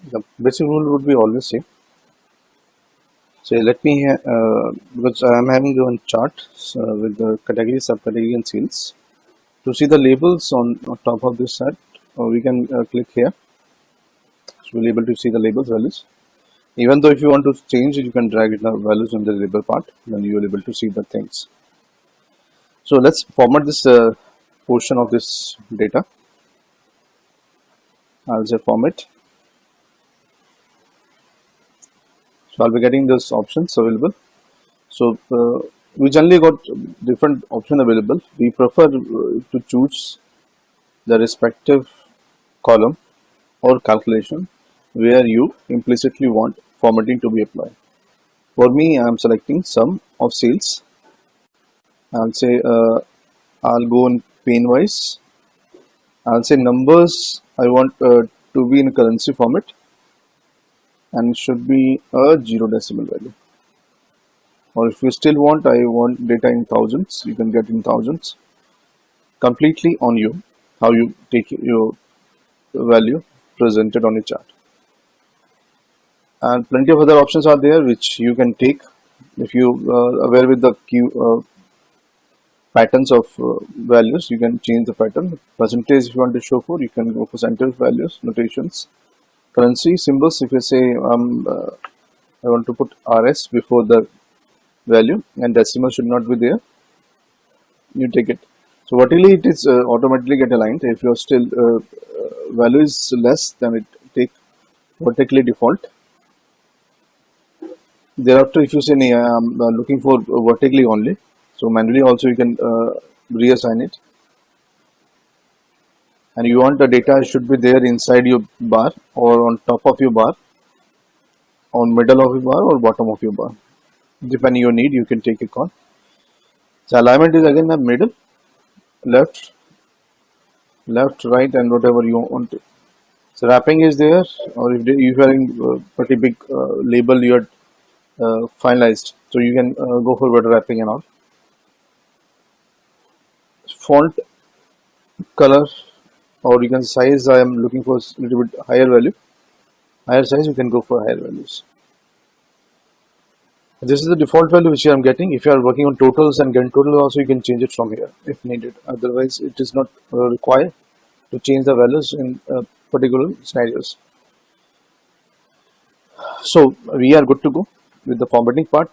The basic rule would be always same. So let me because I am having one chart with the category, subcategory, and sales. To see the labels on top of this set, we can click here. So we'll be able to see the labels values. Even though if you want to change it, you can drag it the values in the label part. Then you will be able to see the things. So let's format this portion of this data. I'll say format. So I'll be getting those options available. So we generally got different options available. We prefer to choose the respective column or calculation where you implicitly want formatting to be applied. For me, I am selecting sum of sales. I'll say I'll go in pane wise. I'll say numbers I want to be in currency format, and it should be a 0 decimal value. Or if you still want, I want data in thousands, you can get in thousands. Completely on you, how you take your value presented on a chart. And plenty of other options are there which you can take if you are aware with the patterns of values. You can change the pattern. Percentage if you want to show for, you can go for percentage values, notations, currency symbols. If you say I want to put RS before the value and decimal should not be there, you take it. So vertically it is automatically get aligned. If your still value is less, then it take vertically default. Thereafter, if you say I am looking for vertically only, so manually also you can reassign it. And you want the data should be there inside your bar or on top of your bar, on middle of your bar or bottom of your bar. Depending your need, you can take a call. So alignment is again the middle, left, right, and whatever you want to. So wrapping is there, or if you are having pretty big label you are finalized, so you can go for better wrapping and all. Font color, or you can size. I am looking for a little bit higher value, higher size. You can go for higher values. This is the default value which I am getting. If you are working on totals and grand total also, you can change it from here if needed. Otherwise, it is not required to change the values in particular scenarios. So we are good to go with the formatting part.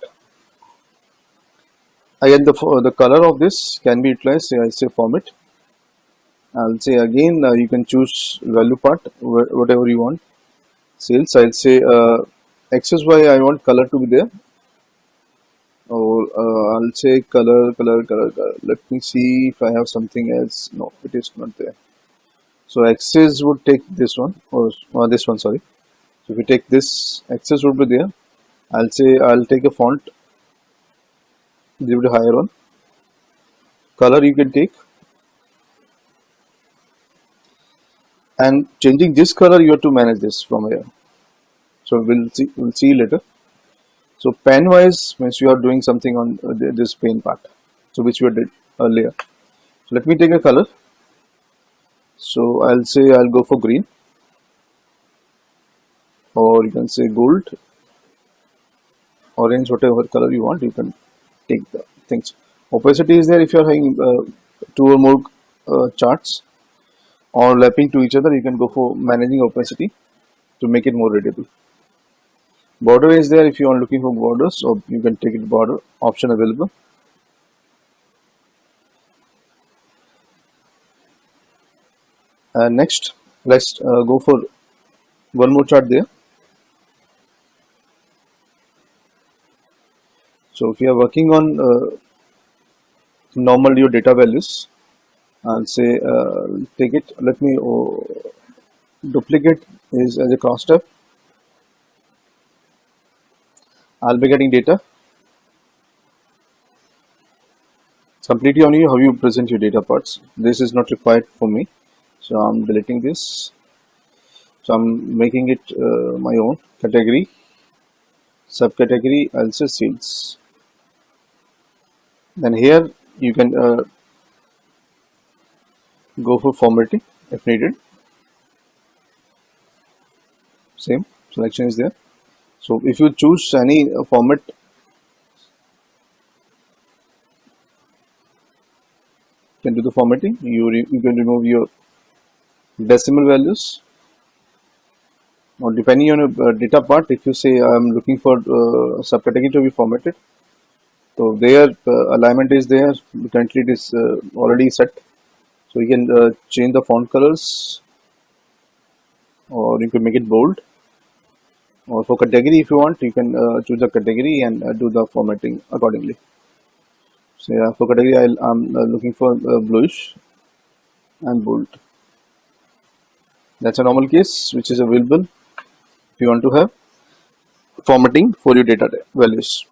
Again, the color of this can be utilized. I say format. I'll say again you can choose value part whatever you want. Sales. I'll say XSY. I want color to be there. Or I'll say color. Let me see if I have something else. No, it is not there. So axis would take this one or this one. Sorry. So if you take this, axis would be there. I'll say I'll take a font. Give it a higher one. Color you can take. And changing this color, you have to manage this from here. So we'll see later. So pen wise means you are doing something on this pen part, so which we did earlier. So let me take a color. So I'll say I'll go for green, or you can say gold, orange, whatever color you want. You can take the things. Opacity is there if you are having two or more charts or lapping to each other. You can go for managing opacity to make it more readable. Border is there if you are looking for borders, or you can take it border option available. Next, let's go for one more chart there. So if you are working on normal your data values, I'll say take it. Let me duplicate is as a cross tab. I'll be getting data. It's completely on you how you present your data parts. This is not required for me, so I'm deleting this. So I'm making it my own category, subcategory. I'll say sales. Then here you can go for formatting if needed. same selection is there. So if you choose any format, you can do the formatting. You can remove your decimal values, or depending on your data part. If you say I'm looking for subcategory to be formatted, so their alignment is there. Currently it is already set. So you can change the font colors, or you can make it bold. Or for category, if you want, you can choose a category and do the formatting accordingly. So yeah, for category, I'm looking for bluish and bold. That's a normal case which is available if you want to have formatting for your data values.